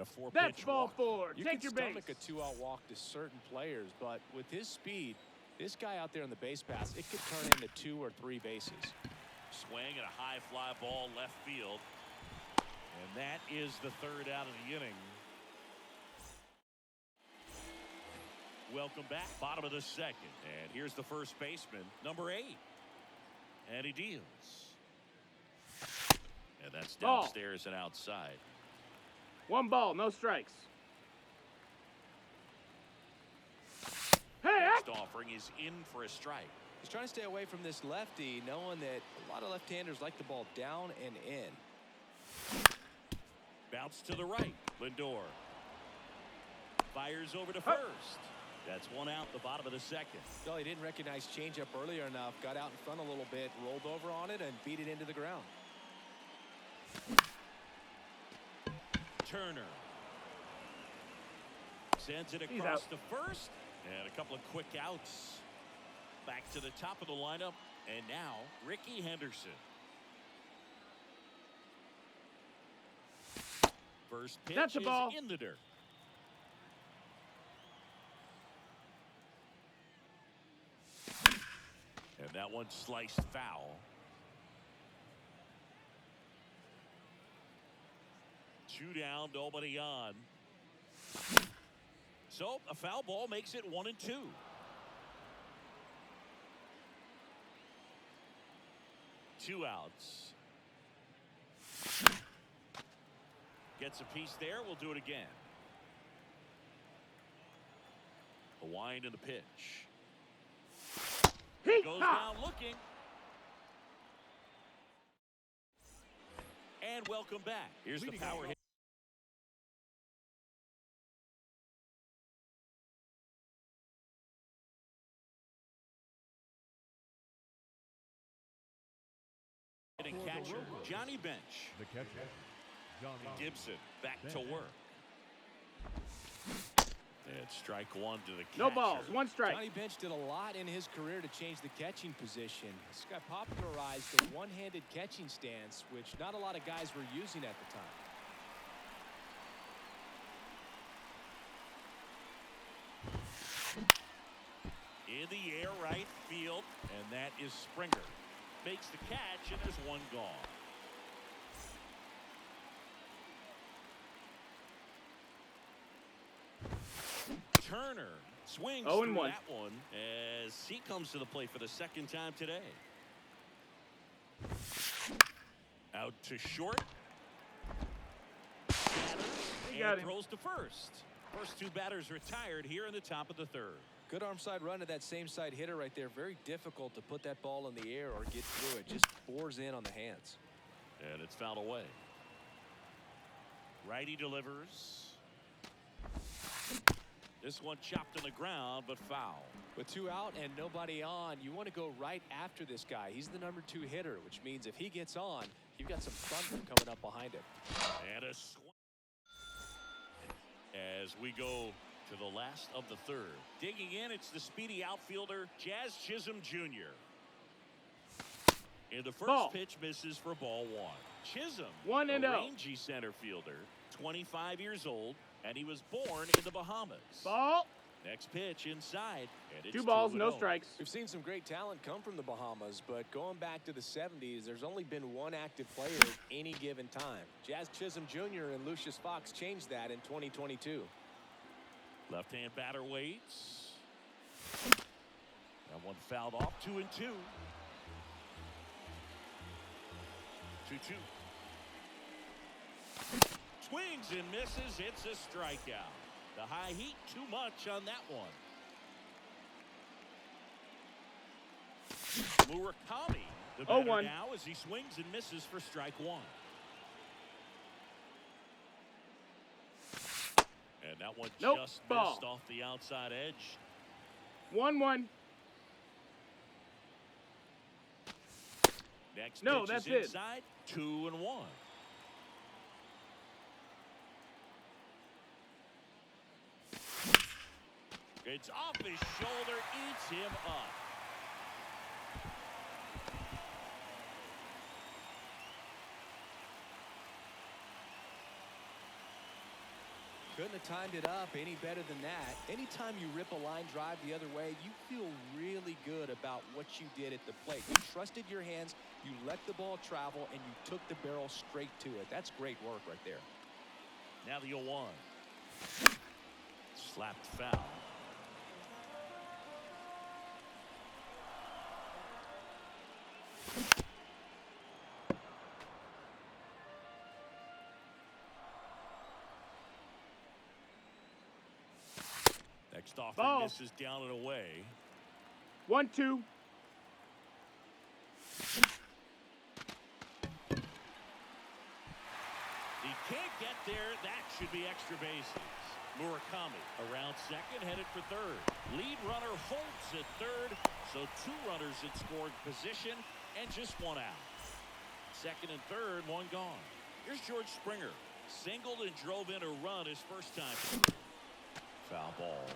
And a four-pitch That's ball walk. four. You Take can your stomach base. a two-out walk to certain players, but with his speed, this guy out there on the base pass, it could turn into 2 or 3 bases. Swing and a high fly ball left field. And that is the third out of the inning. Welcome back. Bottom of the second. And here's the first baseman, number 8. And he deals. And that's downstairs and outside. 1 ball, no strikes. Hey! Next offering is in for a strike. He's trying to stay away from this lefty, knowing that a lot of left-handers like the ball down and in. Bounce to the right. Lindor fires over to first. That's 1 out, the bottom of the second. Well, he didn't recognize changeup earlier enough, got out in front a little bit, rolled over on it, and beat it into the ground. Turner sends it across to first, and a couple of quick outs. Back to the top of the lineup, and now Ricky Henderson. First pitch That's a ball. is in the dirt. And that one sliced foul. 2 down, nobody on. So a foul ball makes it 1-2. Two outs. Gets a piece there. We'll do it again. A wind in the pitch. Goes down looking. And welcome back. Here's the power hit. Catcher Johnny Bench. The catcher, Johnny Gibson back to work. And strike 1 to the catcher. No balls, 1 strike. Johnny Bench did a lot in his career to change the catching position. This guy popularized the one-handed catching stance, which not a lot of guys were using at the time. In the air, right field, and that is Springer. Makes the catch, and there's 1 gone. Turner swings through that one as he comes to the plate for the second time today. Out to short. And throws to first. First 2 batters retired here in the top of the 3rd. Good arm side run to that same side hitter right there. Very difficult to put that ball in the air or get through it. Just bores in on the hands. And it's fouled away. Righty delivers. This one chopped on the ground, but foul. With 2 out and nobody on, you want to go right after this guy. He's the number 2 hitter, which means if he gets on, you've got some thunder coming up behind him. And a swing. As we go to the last of the 3rd. Digging in, it's the speedy outfielder, Jazz Chisholm Jr. And the first pitch misses for ball 1. Chisholm, 1-0. a rangy center fielder, 25 years old, and he was born in the Bahamas. Ball. Next pitch inside, and it's 2 balls, no 2-0. strikes. We've seen some great talent come from the Bahamas, but going back to the 70s, there's only been 1 active player at any given time. Jazz Chisholm Jr. and Lucius Fox changed that in 2022. Left-hand batter waits. That one fouled off. 2-2. 2-2. Swings and misses. It's a strikeout. The high heat, too much on that one. Murakami, the batter now as he swings and misses for strike 1. And that one just missed off the outside edge. 1-1. Next pitch is inside. 2-1. It's off his shoulder, eats him up. Couldn't have timed it up any better than that. Anytime you rip a line drive the other way, you feel really good about what you did at the plate. You trusted your hands, you let the ball travel, and you took the barrel straight to it. That's great work right there. Now the 0-1. Slapped foul. Next offering Ball. misses down and away. 1-2. He can't get there. That should be extra bases. Murakami around second, headed for third. Lead runner holds at third, so 2 runners in scoring position and just 1 out. Second and third, 1 gone. Here's George Springer. Singled and drove in a run his first time. Foul ball.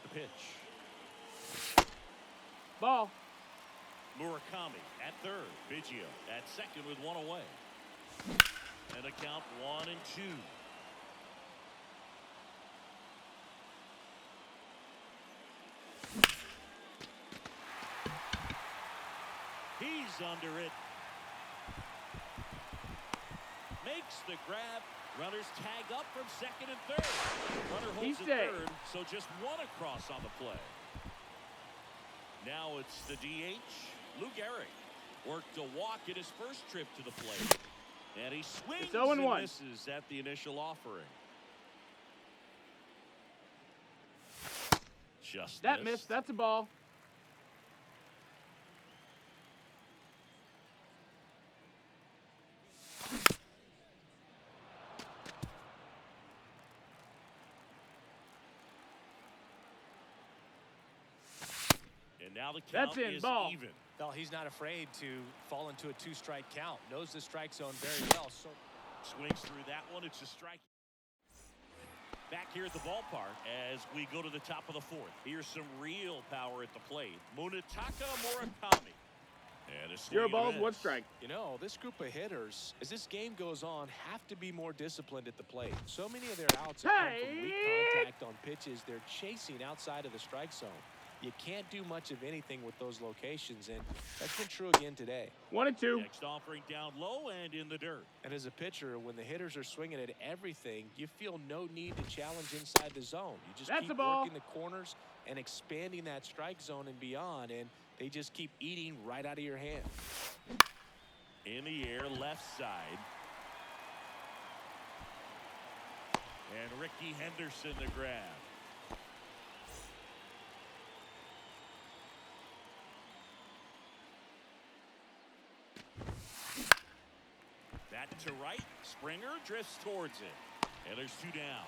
The pitch. Ball. Murakami at third. Biggio at second with 1 away. And a count 1-2. He's under it. Makes the grab. Runners tag up from second and third. Runner holds at third, so just 1 across on the play. Now it's the DH. Lou Gehrig worked a walk in his first trip to the plate. And he swings It's 0-1. and misses at the initial offering. Just That missed. That's a ball. And now the count is ball. even. Well, he's not afraid to fall into a 2-strike count. Knows the strike zone very well. So Swings through that one. It's a strike. Back here at the ballpark as we go to the top of the 4th. Here's some real power at the plate. Munetaka Murakami. And a 0 swing balls, and a 1 miss. strike. You know, this group of hitters, as this game goes on, have to be more disciplined at the plate. So many of their outs have come from weak contact on pitches they're chasing outside of the strike zone. You can't do much of anything with those locations, and that's been true again today. 1-2. Next offering down low and in the dirt. And as a pitcher, when the hitters are swinging at everything, you feel no need to challenge inside the zone. You just That's keep a ball. working the corners and expanding that strike zone and beyond, and they just keep eating right out of your hand. In the air, left side. And Ricky Henderson the grab. That to right. Springer drifts towards it. And there's 2 down.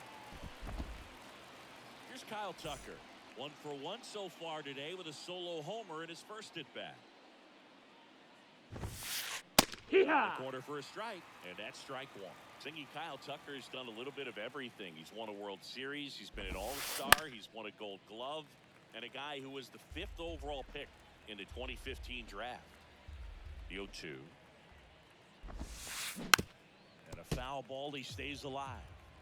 Here's Kyle Tucker. 1 for 1 so far today with a solo homer in his first at bat. Hee-haw. Corner for a strike, and that's strike 1. Thinking Kyle Tucker has done a little bit of everything. He's won a World Series. He's been an All-Star. He's won a Gold Glove. And a guy who was the 5th overall pick in the 2015 draft. The 0-2. And a foul ball. He stays alive.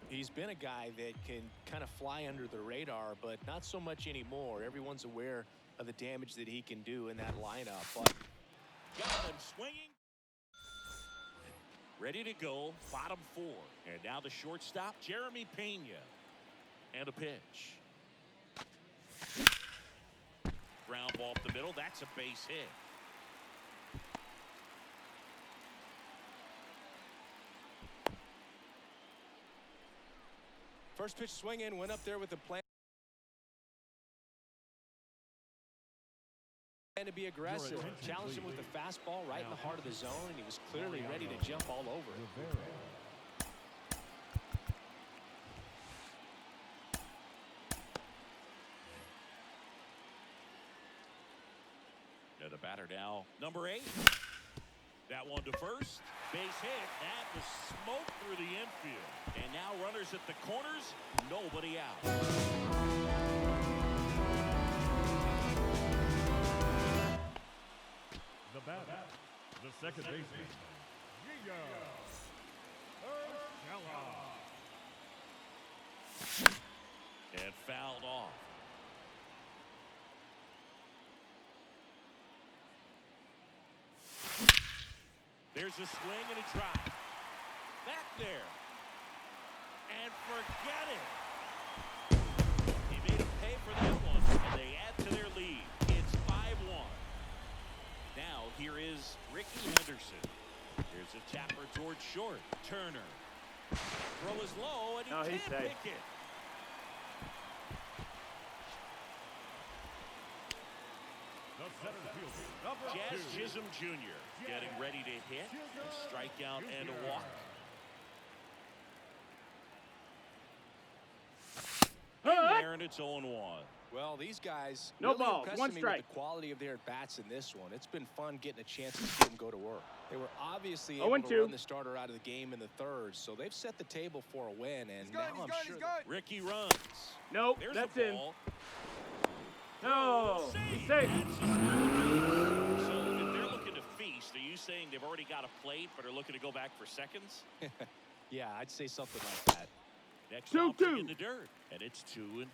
He's been a guy that can kind of fly under the radar, but not so much anymore. Everyone's aware of the damage that he can do in that lineup. But got him swinging. Ready to go. Bottom 4. And now the shortstop, Jeremy Pena. And a pitch. Ground ball up the middle. That's a base hit. first pitch swing in, went up there with the plan to be aggressive, challenged him with the fastball right in the heart of the zone, and he was clearly ready to jump all over it. The batter now, number 8. That one to first. Base hit. That was smoke through the infield. And now runners at the corners. Nobody out. The batter, the second baseman, And fouled off. There's a swing and a drive. Back there. And forget it. He made him pay for that one, and they add to their lead. It's 5-1. Now here is Ricky Henderson. Here's a tapper towards short. Turner. Throw is low, and he can't pick it. Jazz Chisholm Jr. getting ready to hit, a strikeout and a walk. In there, and it's 0-1. Well, these guys No really balls, impressed one me strike. with the quality of their at-bats in this one. It's been fun getting a chance to see them go to work. They were obviously able to run the starter out of the game in the third, so they've set the table for a win, and now I'm sure Ricky runs. Nope, There's that's a in. ball. No, he's safe. So if they're looking to feast, are you saying they've already got a plate but are looking to go back for seconds? Yeah, I'd say something like that. Next 2-2 offering in the dirt, and it's 2-2.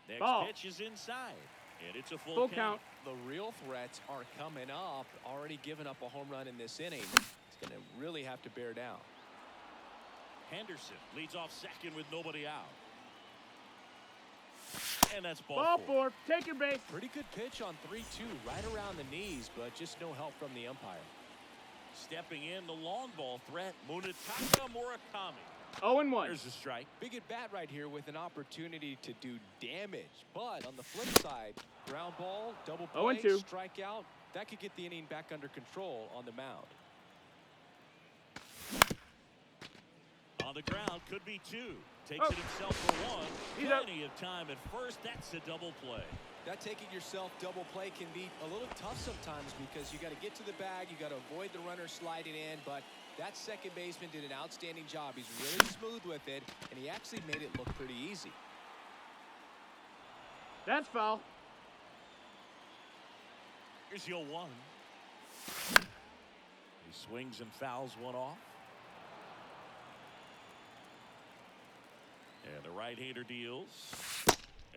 Next Ball. pitch is inside, and it's a Full count. The real threats are coming up. Already given up a home run in this inning. It's going to really have to bear down. Henderson leads off second with nobody out. And that's ball, Ball four. 4. Take your base. Pretty good pitch on 3-2, right around the knees, but just no help from the umpire. Stepping in, the long ball threat, Munetaka Murakami. 0-1. There's a strike. Big at bat right here with an opportunity to do damage. But on the flip side, ground ball, double play, 0-2. strikeout, that could get the inning back under control on the mound. On the ground, could be 2. Takes it himself for 1. He's up. Plenty of time at first. That's a double play. That taking yourself double play can be a little tough sometimes because you got to get to the bag, you got to avoid the runner sliding in, but that second baseman did an outstanding job. He's really smooth with it, and he actually made it look pretty easy. That's foul. Here's your 1. He swings and fouls one off. And the right-hander deals.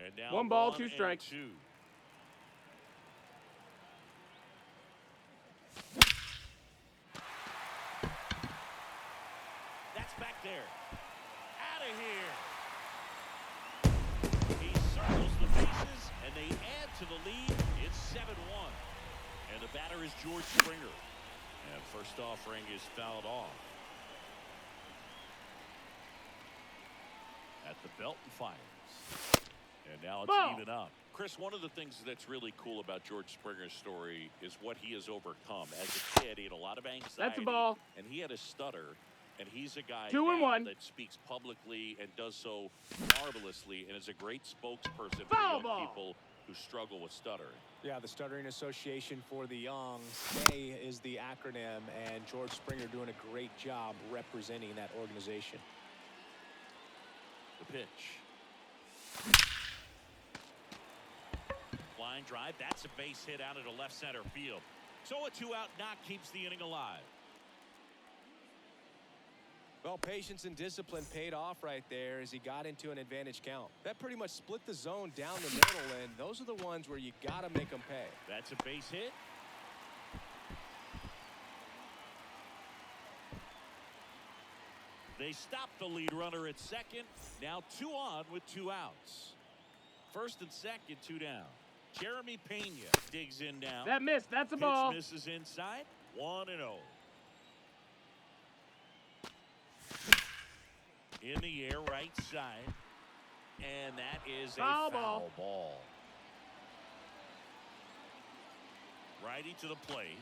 And now 1 ball, 2 strikes. 2. That's back there. Out of here. He circles the bases, and they add to the lead. It's 7-1. And the batter is George Springer. And first offering is fouled off. At the belt and fires. And now it's Ball. even up. Chris, one of the things that's really cool about George Springer's story is what he has overcome. As a kid, he had a lot of anxiety. That's a ball. And he had a stutter. And he's a guy 2-1 that speaks publicly and does so marvelously and is a great spokesperson for Foul young ball. people who struggle with stuttering. Yeah, the Stuttering Association for the Young. SAY is the acronym, and George Springer doing a great job representing that organization. The pitch. Line drive. That's a base hit out into left center field. So a 2-out knock keeps the inning alive. Well, patience and discipline paid off right there as he got into an advantage count. That pretty much split the zone down the middle, and those are the ones where you got to make them pay. That's a base hit. They stop the lead runner at second. Now 2 on with 2 outs. First and second, 2 down. Jeremy Pena digs in now. That missed. That's a Pitch ball. misses inside. 1-0. In the air, right side. And that is a Foul foul ball. ball. Righty to the plate.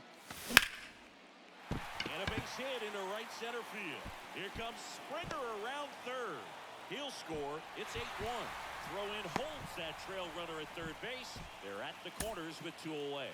And a base hit into right center field. Here comes Springer around third. He'll score. It's 8-1. Throw in holds that trail runner at third base. They're at the corners with 2 away.